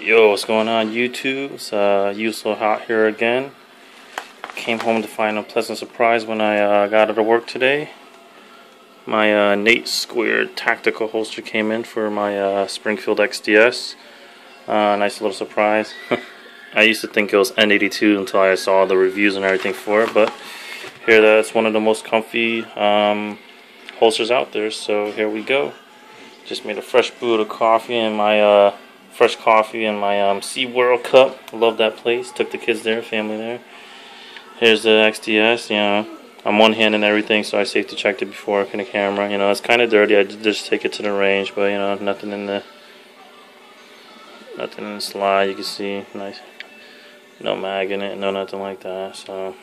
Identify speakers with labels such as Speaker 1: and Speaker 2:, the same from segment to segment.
Speaker 1: Yo, what's going on YouTube? It's You So Hot here again. Came home to find a pleasant surprise when I got out of work today. My Nate Squared tactical holster came in for my Springfield XDS. Nice little surprise. I used to think it was N82 until I saw the reviews and everything for it, but here that's one of the most comfy holsters out there, so here we go. Just made a fresh brew of coffee in my fresh coffee in my SeaWorld cup. Love that place. Took the kids there, family there. Here's the XDS. You know, I'm one-handing everything, so I safety checked it before I put the camera. You know, it's kind of dirty. I did just take it to the range, but you know, nothing in the slide. You can see nice, no mag in it, no nothing like that. So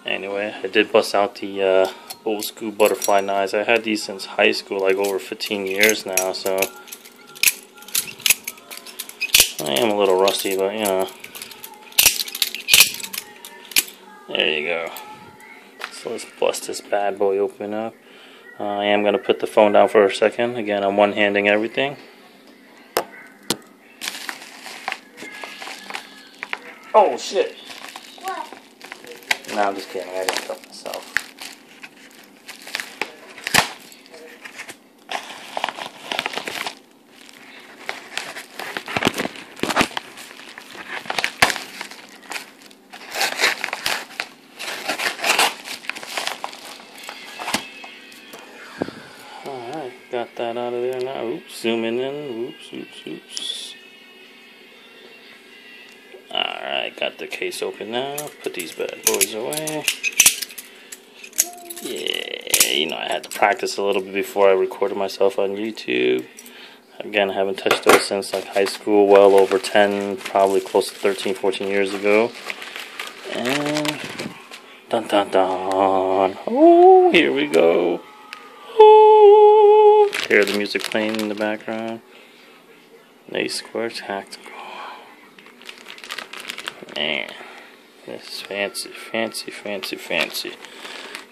Speaker 1: anyway, I did bust out the old school butterfly knives. I had these since high school, like over 15 years now. So I am a little rusty, but you know. There you go. So let's bust this bad boy open up. I am going to put the phone down for a second. Again, I'm one-handing everything. Oh shit!
Speaker 2: What?
Speaker 1: No, I'm just kidding. I didn't cut myself. Alright, got that out of there now. Oops, zooming in. Oops. Alright, got the case open now. Put these bad boys away. Yeah, you know, I had to practice a little bit before I recorded myself on YouTube. Again, I haven't touched those since like high school, well over 10, probably close to 13, 14 years ago. And dun dun dun. Oh, here we go. Oh, hear the music playing in the background. Nate Squared tactical. Man, this is fancy.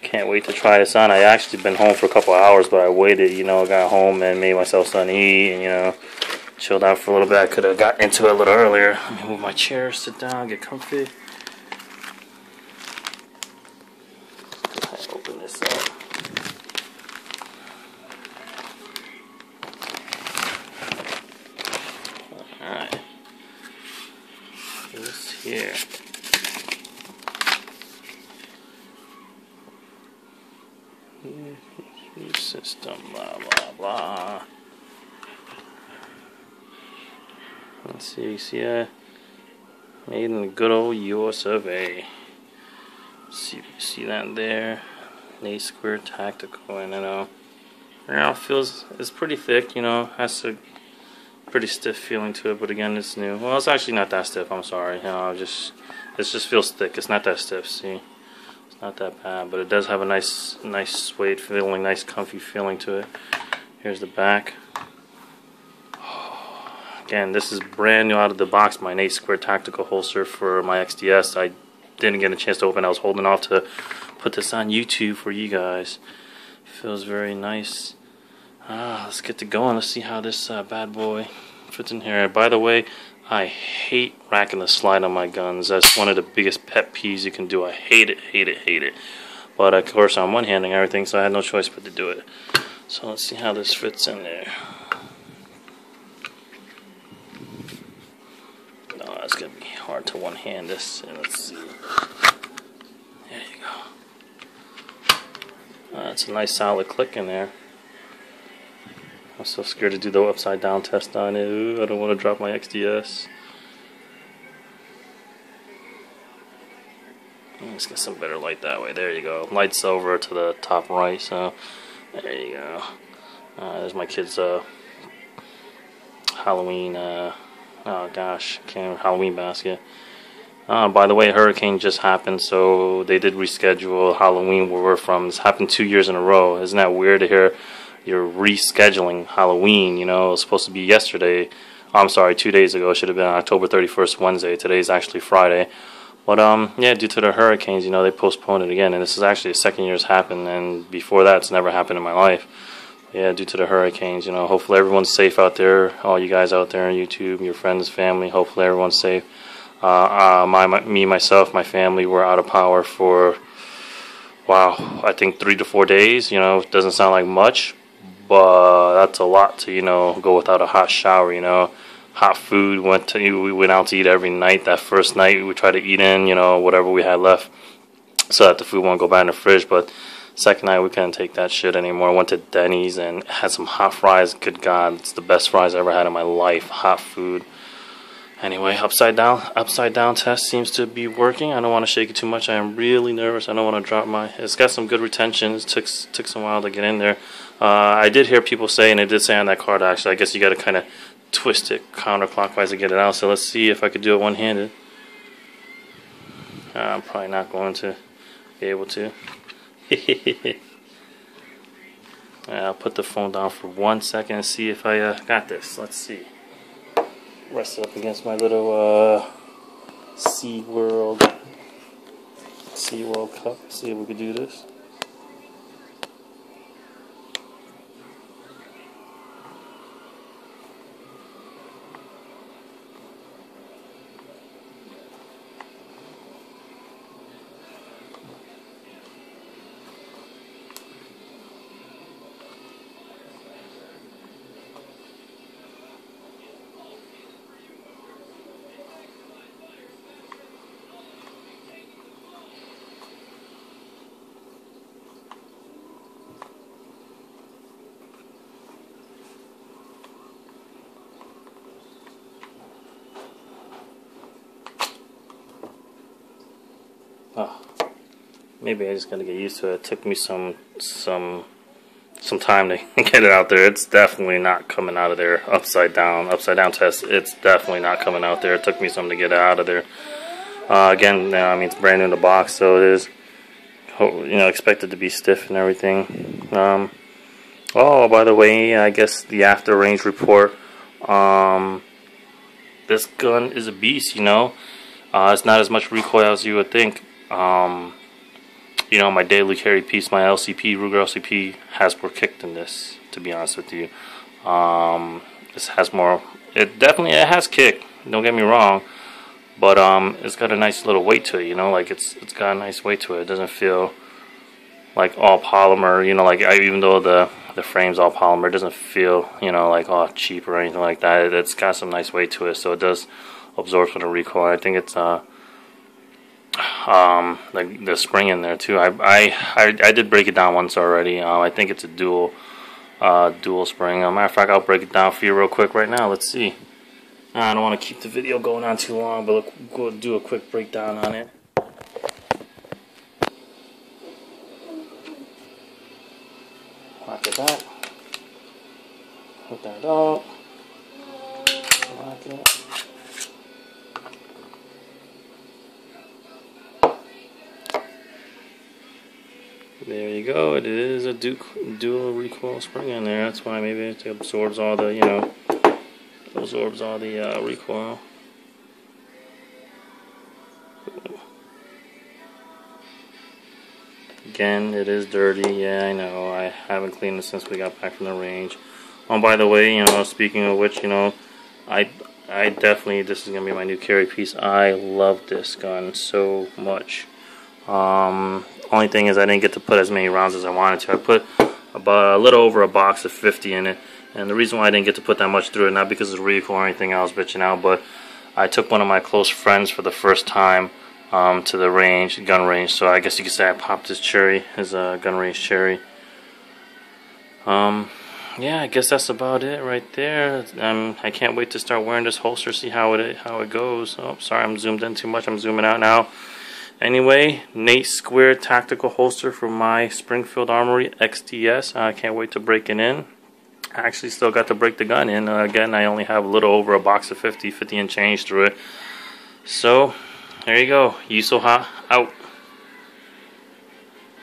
Speaker 1: Can't wait to try this on. I actually been home for a couple hours, but I waited, you know, got home and made myself something to eat and, you know, chilled out for a little bit. I could have got into it a little earlier. Let me move my chair, sit down, get comfy. Open this up. Alright. This here. System, blah blah blah. Let's see, made in the good old US of A. See that there? Nate Squared tactical, and you know, it's pretty thick. You know, has a pretty stiff feeling to it. But again, it's new. Well, it's actually not that stiff. I'm sorry. You know, it just feels thick. It's not that stiff. See. Not that bad, but it does have a nice suede feeling, nice comfy feeling to it. Here's the back. Again, this is brand new out of the box, my Nate Squared tactical holster for my XDS. I didn't get a chance to open. I was holding off to put this on YouTube for you guys. Feels very nice. Let's get to going. Let's see how this bad boy fits in here. By the way, I hate racking the slide on my guns. That's one of the biggest pet peeves you can do. I hate it. But of course I'm one-handing everything, so I had no choice but to do it. So let's see how this fits in there. Oh, it's gonna be hard to one-hand this. Let's see. There you go. That's a nice solid click in there. I'm so scared to do the upside down test on it. Ooh, I don't want to drop my XDS. Let's get some better light that way. There you go. Light's over to the top right, so there you go. There's my kids' Halloween, oh gosh, Halloween basket. By the way, a hurricane just happened, so they did reschedule Halloween where we're from. This happened 2 years in a row. Isn't that weird to hear? You're rescheduling Halloween, you know, it was supposed to be yesterday. I'm sorry, 2 days ago. It should have been October 31st, Wednesday. Today's actually Friday. But, yeah, due to the hurricanes, you know, they postponed it again. And this is actually the second year it's happened. And before that, it's never happened in my life. yeah, due to the hurricanes. You know, hopefully everyone's safe out there. All you guys out there on YouTube, your friends, family. Hopefully everyone's safe. Myself, my family were out of power for, wow, I think 3 to 4 days. You know, it doesn't sound like much, but that's a lot to, you know, go without a hot shower. You know, hot food. We went out to eat every night. That first night we tried to eat in, you know, whatever we had left, so that the food won't go bad in the fridge. But second night we couldn't take that shit anymore. I went to Denny's and had some hot fries. Good God, it's the best fries I ever had in my life. Hot food. Anyway, upside down test seems to be working. I don't want to shake it too much. I am really nervous. I don't want to drop my. It's got some good retention. It took some while to get in there. I did hear people say, and it did say on that card actually, I guess you got to kind of twist it counterclockwise to get it out. So let's see if I could do it one-handed. I'm probably not going to be able to. I'll put the phone down for 1 second and see if I got this. Let's see. Rest it up against my little SeaWorld cup. See if we can do this. Oh, maybe I just gotta get used to it. It took me some time to get it out there. It's definitely not coming out of there. Upside down test. It's definitely not coming out there. It took me some to get it out of there. Again, I mean, it's brand new in the box, so it is, you know, expected to be stiff and everything. Oh, by the way, I guess the after range report. This gun is a beast. You know, it's not as much recoil as you would think. You know, my daily carry piece, my LCP, Ruger LCP, has more kick than this, to be honest with you. This has more, it has kick, don't get me wrong, but it's got a nice little weight to it, you know, like it's got a nice weight to it. It doesn't feel like all polymer, you know, like even though the frame's all polymer, it doesn't feel, you know, like all cheap or anything like that. It's got some nice weight to it, so it does absorb some of the recoil. I think it's like the spring in there too. I did break it down once already. I think it's a dual spring. Matter of fact, I'll break it down for you real quick right now. Let's see. I don't want to keep the video going on too long, but we'll do a quick breakdown on it. Lock it back. Put that out. Lock it. There you go. It is a dual recoil spring in there. That's why maybe it absorbs all the, you know, recoil. Again, it is dirty. Yeah, I know. I haven't cleaned it since we got back from the range. Oh, by the way, you know, speaking of which, you know, I definitely, this is gonna be my new carry piece. I love this gun so much. Only thing is I didn't get to put as many rounds as I wanted to. I put about a little over a box of 50 in it, and the reason why I didn't get to put that much through it, not because of the recoil or anything I was bitching out, but I took one of my close friends for the first time to the range, gun range, so I guess you could say I popped his cherry, his gun range cherry. Yeah, I guess that's about it right there. I can't wait to start wearing this holster, see how it goes. Oh, sorry, I'm zoomed in too much. I'm zooming out now. Anyway, Nate Squared tactical holster from my Springfield Armory XDS. I can't wait to break it in. I actually still got to break the gun in. Again, I only have a little over a box of 50 and change through it. So, there you go. You So Hot out.